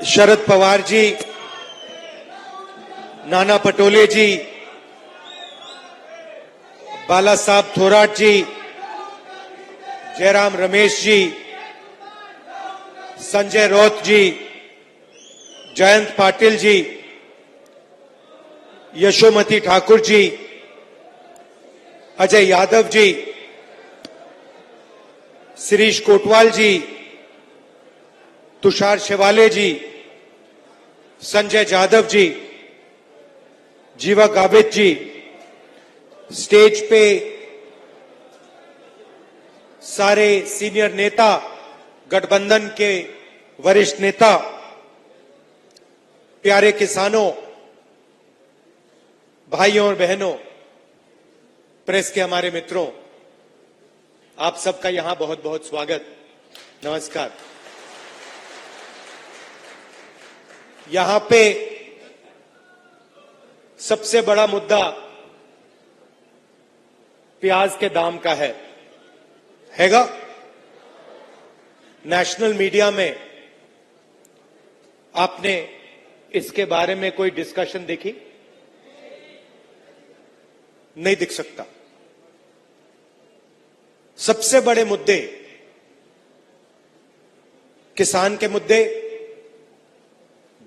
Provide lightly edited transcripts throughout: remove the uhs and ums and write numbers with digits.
शरद पवार जी, नाना पटोले जी, बाला साहब थोराट जी, जयराम रमेश जी, संजय राउत जी, जयंत पाटिल जी, यशोमती ठाकुर जी, अजय यादव जी, शिरीष कोटवाल जी, तुषार शेवाले जी, संजय जाधव जी, जीवा गावित जी, स्टेज पे सारे सीनियर नेता, गठबंधन के वरिष्ठ नेता, प्यारे किसानों, भाइयों और बहनों, प्रेस के हमारे मित्रों, आप सबका यहां बहुत बहुत स्वागत, नमस्कार। यहां पे सबसे बड़ा मुद्दा प्याज के दाम का हैगा। नेशनल मीडिया में आपने इसके बारे में कोई डिस्कशन देखी? नहीं दिख सकता। सबसे बड़े मुद्दे, किसान के मुद्दे,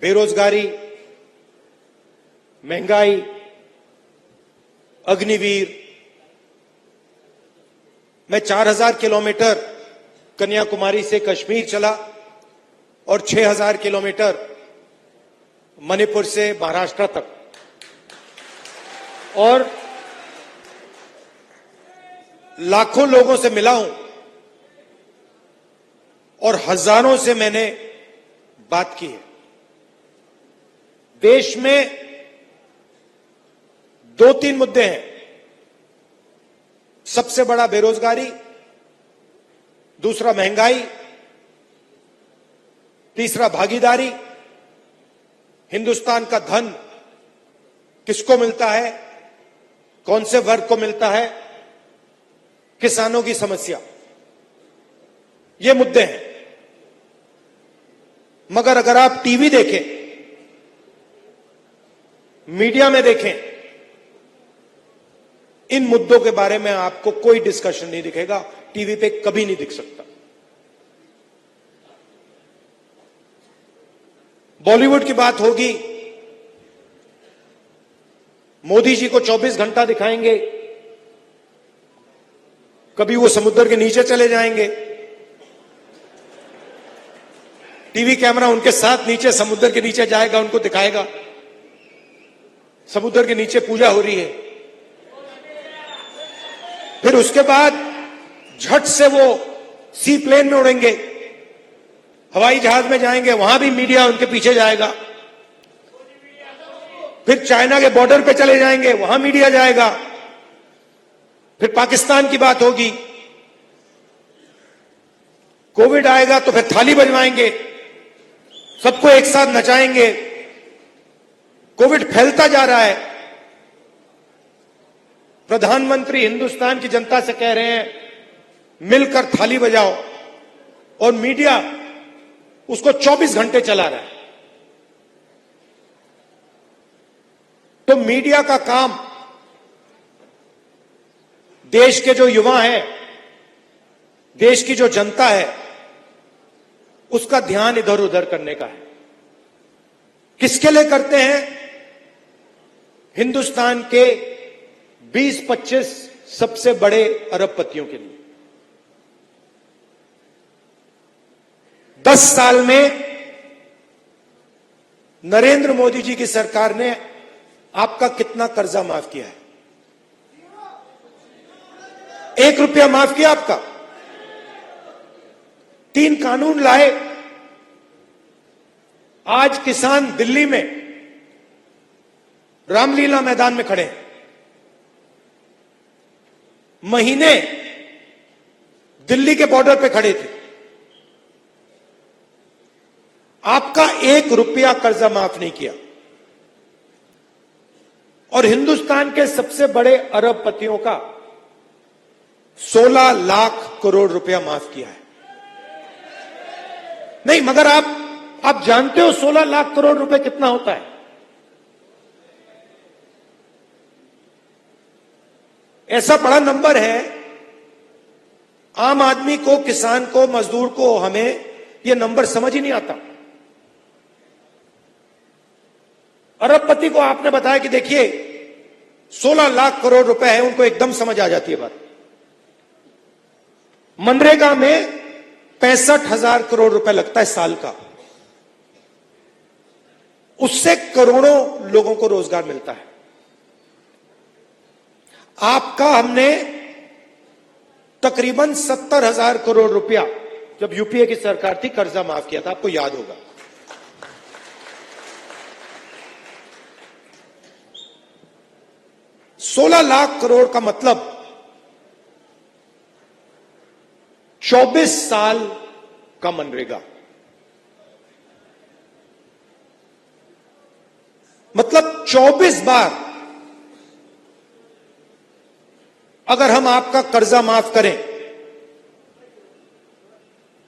बेरोजगारी, महंगाई, अग्निवीर। मैं 4000 किलोमीटर कन्याकुमारी से कश्मीर चला और 6000 किलोमीटर मणिपुर से महाराष्ट्र तक, और लाखों लोगों से मिला हूं और हजारों से मैंने बात की है। देश में 2-3 मुद्दे हैं। सबसे बड़ा बेरोजगारी, दूसरा महंगाई, तीसरा भागीदारी। हिंदुस्तान का धन किसको मिलता है, कौन से वर्ग को मिलता है, किसानों की समस्या, ये मुद्दे हैं। मगर अगर आप टीवी देखें, मीडिया में देखें, इन मुद्दों के बारे में आपको कोई डिस्कशन नहीं दिखेगा। टीवी पे कभी नहीं दिख सकता। बॉलीवुड की बात होगी, मोदी जी को 24 घंटा दिखाएंगे, कभी वो समुद्र के नीचे चले जाएंगे, टीवी कैमरा उनके साथ नीचे समुद्र के नीचे जाएगा, उनको दिखाएगा समुद्र के नीचे पूजा हो रही है। फिर उसके बाद झट से वो सी प्लेन में उड़ेंगे, हवाई जहाज में जाएंगे, वहां भी मीडिया उनके पीछे जाएगा। फिर चाइना के बॉर्डर पे चले जाएंगे, वहां मीडिया जाएगा। फिर पाकिस्तान की बात होगी, कोविड आएगा तो फिर थाली बजवाएंगे, सबको एक साथ नचाएंगे। कोविड फैलता जा रहा है। प्रधानमंत्री हिंदुस्तान की जनता से कह रहे हैं मिलकर थाली बजाओ, और मीडिया उसको 24 घंटे चला रहा है। तो मीडिया का काम देश के जो युवा हैं, देश की जो जनता है, उसका ध्यान इधर उधर करने का है। किसके लिए करते हैं? हिंदुस्तान के 20-25 सबसे बड़े अरबपतियों के लिए। 10 साल में नरेंद्र मोदी जी की सरकार ने आपका कितना कर्जा माफ किया है? 1 रुपया माफ किया आपका? 3 कानून लाए। आज किसान दिल्ली में रामलीला मैदान में खड़े हैं। महीने दिल्ली के बॉर्डर पे खड़े थे। आपका 1 रुपया कर्जा माफ नहीं किया। और हिंदुस्तान के सबसे बड़े अरबपतियों का 16 लाख करोड़ रुपया माफ किया है। नहीं, मगर आप आप जानते हो 16 लाख करोड़ रुपए कितना होता है? ऐसा बड़ा नंबर है, आम आदमी को, किसान को, मजदूर को, हमें यह नंबर समझ ही नहीं आता। अरबपति को आपने बताया कि देखिए 16 लाख करोड़ रुपए है, उनको एकदम समझ आ जाती है बात। मनरेगा में 65,000 करोड़ रुपए लगता है साल का, उससे करोड़ों लोगों को रोजगार मिलता है। आपका हमने तकरीबन 70,000 करोड़ रुपया जब यूपीए की सरकार थी कर्जा माफ किया था, आपको याद होगा। ₹16 लाख करोड़ का मतलब 24 साल का मनरेगा, मतलब 24 बार अगर हम आपका कर्जा माफ करें,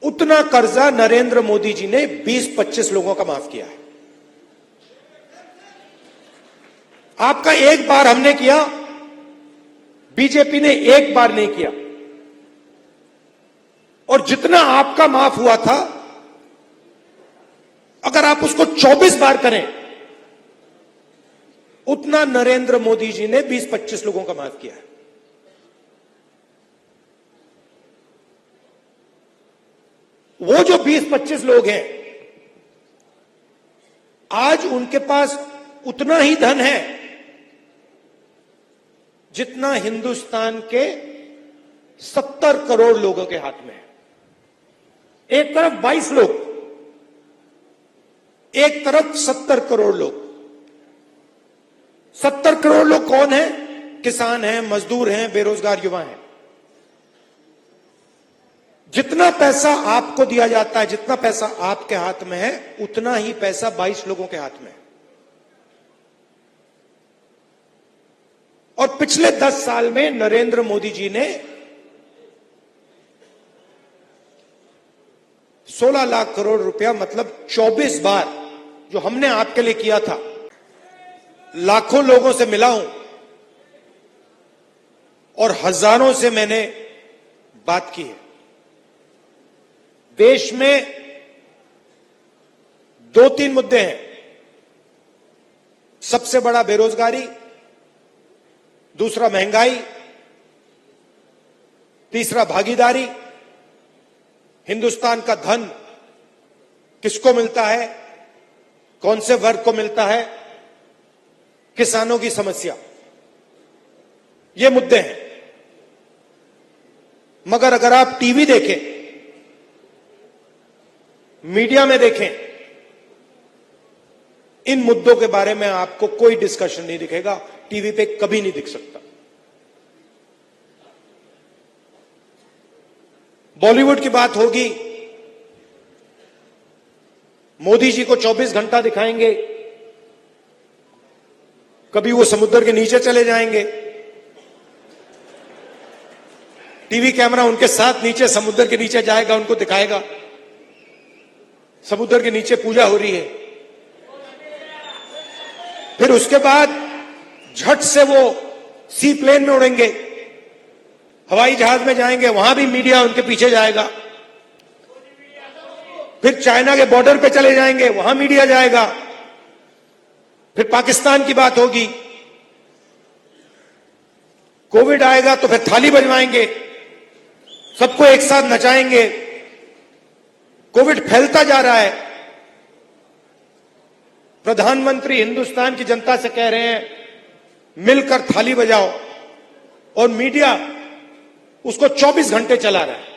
उतना कर्जा नरेंद्र मोदी जी ने 20-25 लोगों का माफ किया है। आपका एक बार हमने किया, बीजेपी ने एक बार नहीं किया। और जितना आपका माफ हुआ था, अगर आप उसको 24 बार करें, उतना नरेंद्र मोदी जी ने 20-25 लोगों का माफ किया है। वो जो 20-25 लोग हैं, आज उनके पास उतना ही धन है जितना हिंदुस्तान के 70 करोड़ लोगों के हाथ में है। एक तरफ 22 लोग, एक तरफ 70 करोड़ लोग। 70 करोड़ लोग कौन है? किसान हैं, मजदूर हैं, बेरोजगार युवा हैं। जितना पैसा आपको दिया जाता है, जितना पैसा आपके हाथ में है, उतना ही पैसा 22 लोगों के हाथ में है। और पिछले 10 साल में नरेंद्र मोदी जी ने 16 लाख करोड़ रुपया, मतलब 24 बार जो हमने आपके लिए किया था। लाखों लोगों से मिला हूं और हजारों से मैंने बात की है। देश में 2-3 मुद्दे हैं। सबसे बड़ा बेरोजगारी, दूसरा महंगाई, तीसरा भागीदारी। हिंदुस्तान का धन किसको मिलता है, कौन से वर्ग को मिलता है, किसानों की समस्या, ये मुद्दे हैं। मगर अगर आप टीवी देखें, मीडिया में देखें, इन मुद्दों के बारे में आपको कोई डिस्कशन नहीं दिखेगा, टीवी पे कभी नहीं दिख सकता। बॉलीवुड की बात होगी, मोदी जी को 24 घंटा दिखाएंगे, कभी वो समुद्र के नीचे चले जाएंगे, टीवी कैमरा उनके साथ नीचे समुद्र के नीचे जाएगा, उनको दिखाएगा समुद्र के नीचे पूजा हो रही है। फिर उसके बाद झट से वो सी प्लेन में उड़ेंगे, हवाई जहाज में जाएंगे, वहां भी मीडिया उनके पीछे जाएगा। फिर चाइना के बॉर्डर पे चले जाएंगे, वहां मीडिया जाएगा। फिर पाकिस्तान की बात होगी, कोविड आएगा तो फिर थाली बजवाएंगे, सबको एक साथ नचाएंगे। कोविड फैलता जा रहा है, प्रधानमंत्री हिंदुस्तान की जनता से कह रहे हैं मिलकर थाली बजाओ, और मीडिया उसको 24 घंटे चला रहा है।